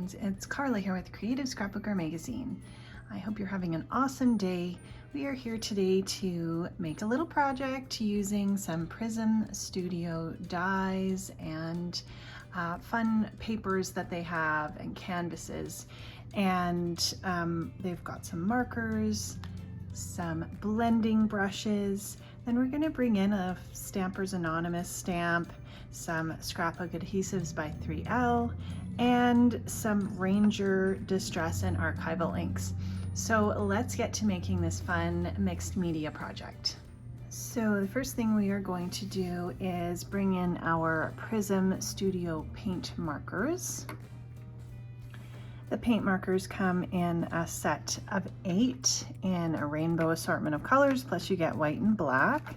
friends, it's Karla here with Creative Scrapbooker Magazine. I hope you're having an awesome day. We are here today to make a little project using some Prism Studio dies and fun papers that they have and canvases. And they've got some markers, some blending brushes. Then we're going to bring in a Stampers Anonymous stamp, some Scrapbook Adhesives by 3L, and some Ranger Distress and Archival inks. So let's get to making this fun mixed media project. So the first thing we are going to do is bring in our Prism Studio paint markers. The paint markers come in a set of 8 in a rainbow assortment of colors, plus you get white and black.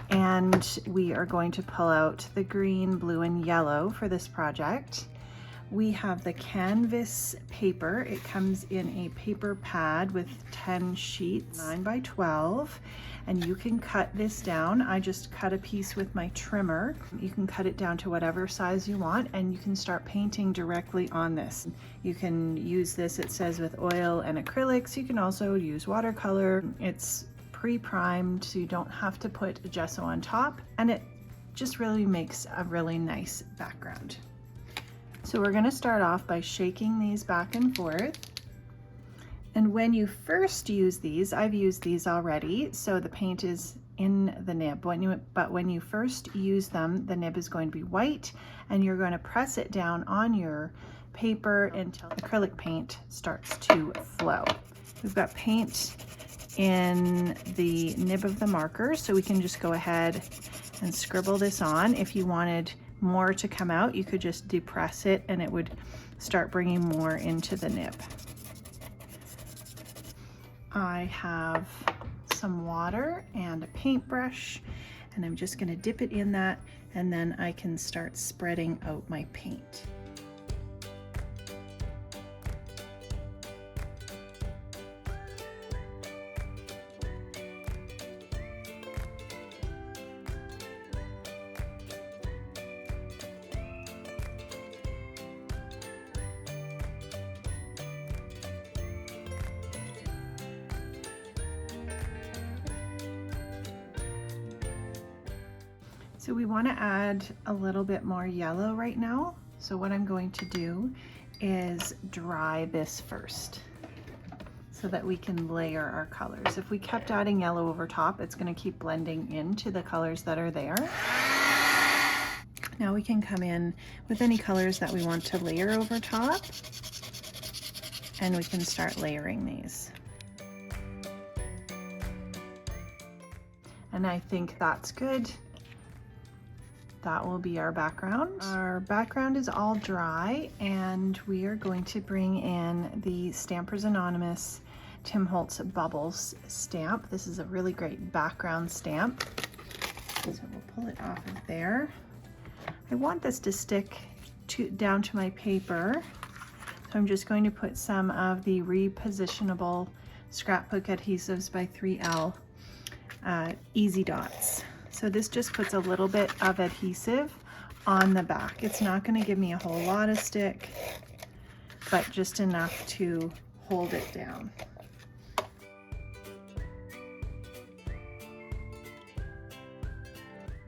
And we are going to pull out the green, blue, and yellow for this project. We have the canvas paper. It comes in a paper pad with 10 sheets, 9 by 12, and you can cut this down. I just cut a piece with my trimmer. You can cut it down to whatever size you want, and you can start painting directly on this. You can use this, it says, with oil and acrylics. You can also use watercolor. It's pre-primed, so you don't have to put gesso on top, and it just really makes a really nice background. So we're going to start off by shaking these back and forth. And when you first use these, I've used these already, so the paint is in the nib. But when you first use them, the nib is going to be white, and you're going to press it down on your paper until the acrylic paint starts to flow. We've got paint in the nib of the marker, so we can just go ahead and scribble this on. If you wanted more to come out, you could just depress it and it would start bringing more into the nib. I have some water and a paintbrush, and I'm just going to dip it in that, and then I can start spreading out my paint. So we want to add a little bit more yellow right now. So what I'm going to do is dry this first so that we can layer our colors. If we kept adding yellow over top, it's going to keep blending into the colors that are there. Now we can come in with any colors that we want to layer over top, and we can start layering these. And I think that's good. That will be our background. Our background is all dry, and we are going to bring in the Stampers Anonymous Tim Holtz Bubbles stamp. This is a really great background stamp. So we'll pull it off of there. I want this to stick down to my paper, so I'm just going to put some of the repositionable Scrapbook Adhesives by 3L Easy Dots. So this just puts a little bit of adhesive on the back. It's not going to give me a whole lot of stick, but just enough to hold it down.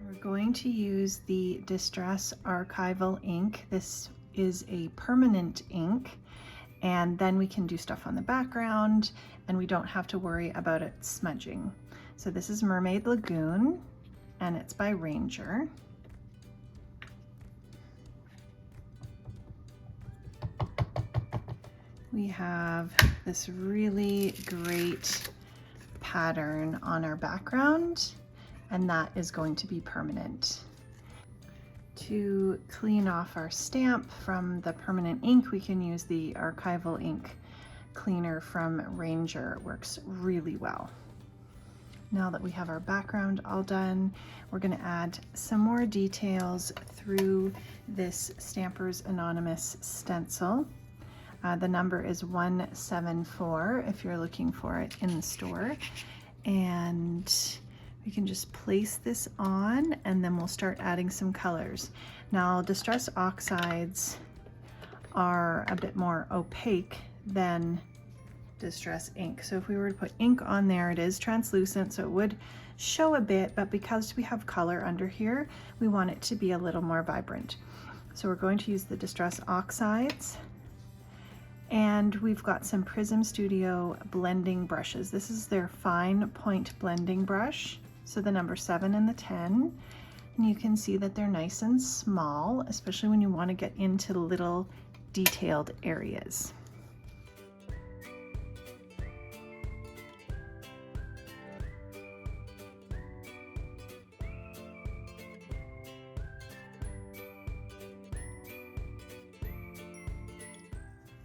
We're going to use the Distress Archival ink. This is a permanent ink, and then we can do stuff on the background, and we don't have to worry about it smudging. So this is Mermaid Lagoon, and it's by Ranger. We have this really great pattern on our background, and that is going to be permanent. To clean off our stamp from the permanent ink, we can use the archival ink cleaner from Ranger. It works really well. Now that we have our background all done, we're going to add some more details through this Stampers Anonymous stencil. The number is 174 if you're looking for it in the store. And we can just place this on, and then we'll start adding some colors. Now, Distress Oxides are a bit more opaque than Distress ink. So if we were to put ink on there, it is translucent, so it would show a bit, but because we have color under here, we want it to be a little more vibrant. So we're going to use the Distress Oxides, and we've got some Prism Studio blending brushes. This is their fine point blending brush, so the number 7 and the 10, and you can see that they're nice and small, especially when you want to get into little detailed areas.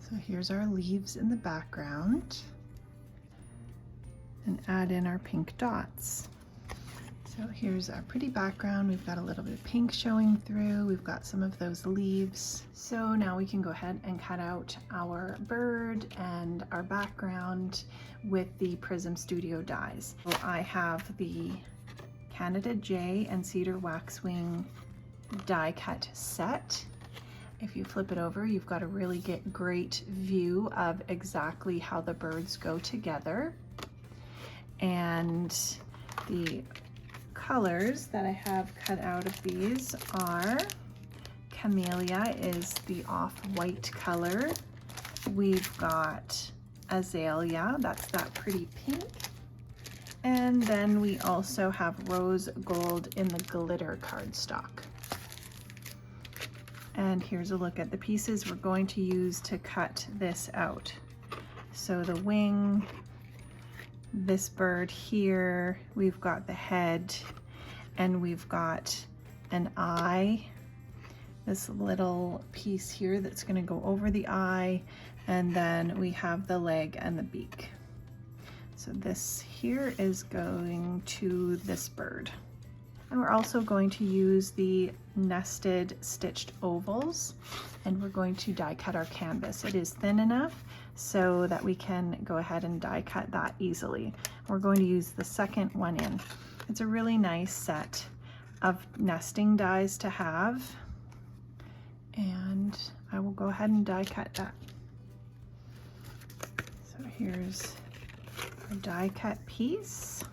So here's our leaves in the background, and add in our pink dots. So here's our pretty background. We've got a little bit of pink showing through. We've got some of those leaves. So now we can go ahead and cut out our bird and our background with the Prism Studio dies. So I have the Canada J and Cedar Waxwing die cut set. If you flip it over, you've got a really great view of exactly how the birds go together. And the colors that I have cut out of these are Camellia is the off-white color. We've got Azalea, that's that pretty pink. And then we also have Rose Gold in the glitter cardstock. And here's a look at the pieces we're going to use to cut this out. So the wing, this bird here, we've got the head, and we've got an eye, this little piece here that's going to go over the eye, and then we have the leg and the beak. So this here is going to this bird. And we're also going to use the nested stitched ovals, and we're going to die cut our canvas. It is thin enough so that we can go ahead and die cut that easily. We're going to use the second one in. It's a really nice set of nesting dies to have, and I will go ahead and die cut that. So here's our die cut piece.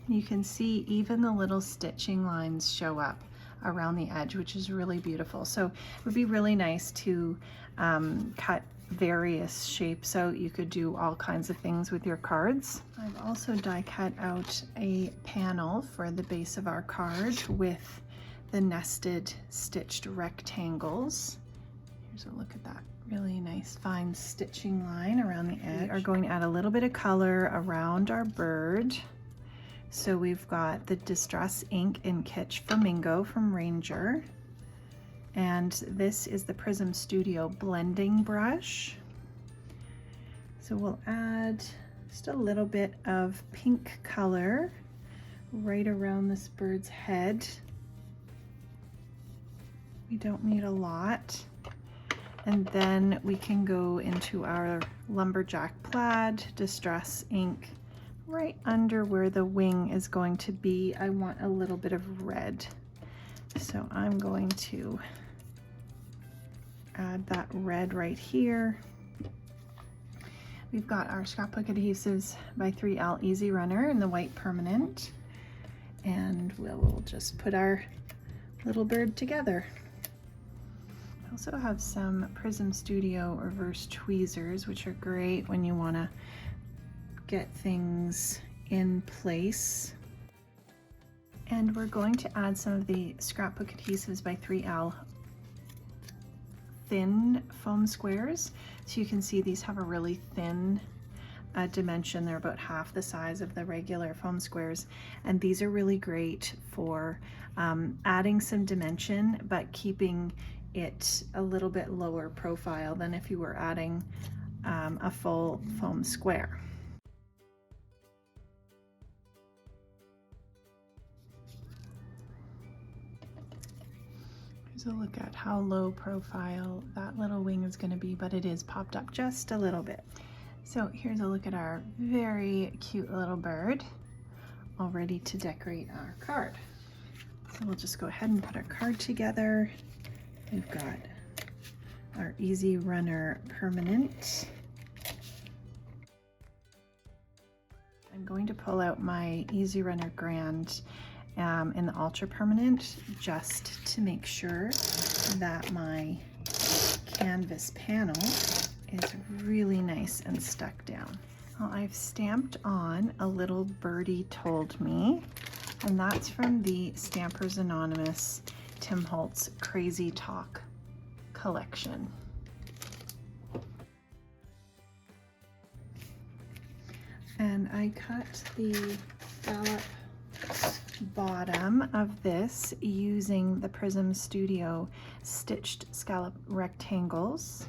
You can see even the little stitching lines show up around the edge, which is really beautiful. So it would be really nice to cut various shapes out. You could do all kinds of things with your cards. I've also die cut out a panel for the base of our card with the nested stitched rectangles. Here's a look at that really nice fine stitching line around the edge. We are going to add a little bit of color around our bird. So we've got the Distress ink in Kitsch Flamingo from Ranger. And this is the Prism Studio blending brush. So we'll add just a little bit of pink color right around this bird's head. We don't need a lot. And then we can go into our Lumberjack Plaid Distress ink right under where the wing is going to be. I want a little bit of red. So I'm going to add that red right here. We've got our Scrapbook Adhesives by 3L Easy Runner in the white permanent, and we'll just put our little bird together. I also have some Prism Studio reverse tweezers, which are great when you want to get things in place. And we're going to add some of the Scrapbook Adhesives by 3L thin foam squares. So you can see these have a really thin dimension. They're about half the size of the regular foam squares, and these are really great for adding some dimension but keeping it a little bit lower profile than if you were adding a full foam square. Here's a look at how low profile that little wing is going to be, but it is popped up just a little bit. So here's a look at our very cute little bird, all ready to decorate our card. So we'll just go ahead and put our card together. We've got our Easy Runner Permanent. I'm going to pull out my Easy Runner Grand in the Ultra Permanent just to make sure that my canvas panel is really nice and stuck down. Well, I've stamped on a little birdie told me, and that's from the Stampers Anonymous Tim Holtz Crazy Talk collection. And I cut the scallop bottom of this using the Prism Studio stitched scallop rectangles,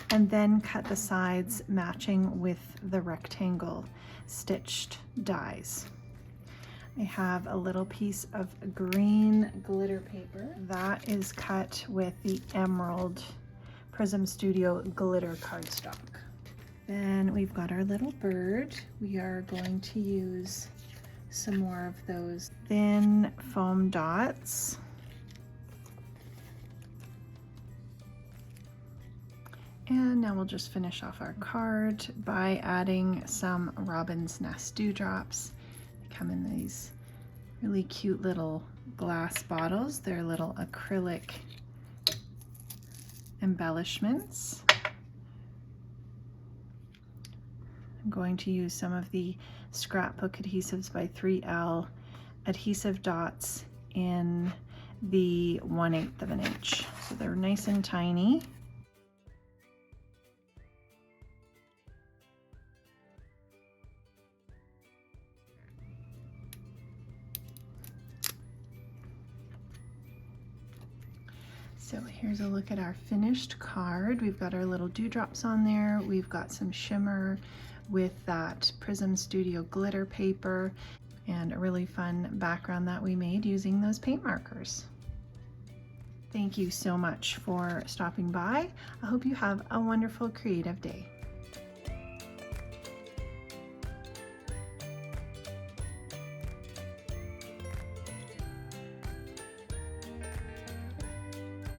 and then cut the sides matching with the rectangle stitched dies. I have a little piece of green glitter paper that is cut with the Emerald Prism Studio glitter cardstock. Then we've got our little bird. We are going to use some more of those thin foam dots. And now we'll just finish off our card by adding some Robin's Nest dewdrops. They come in these really cute little glass bottles. They're little acrylic embellishments. I'm going to use some of the Scrapbook Adhesives by 3L adhesive dots in the 1/8 of an inch. So they're nice and tiny. So here's a look at our finished card. We've got our little dewdrops on there. We've got some shimmer with that Prism Studio glitter paper, and a really fun background that we made using those paint markers. Thank you so much for stopping by. I hope you have a wonderful creative day.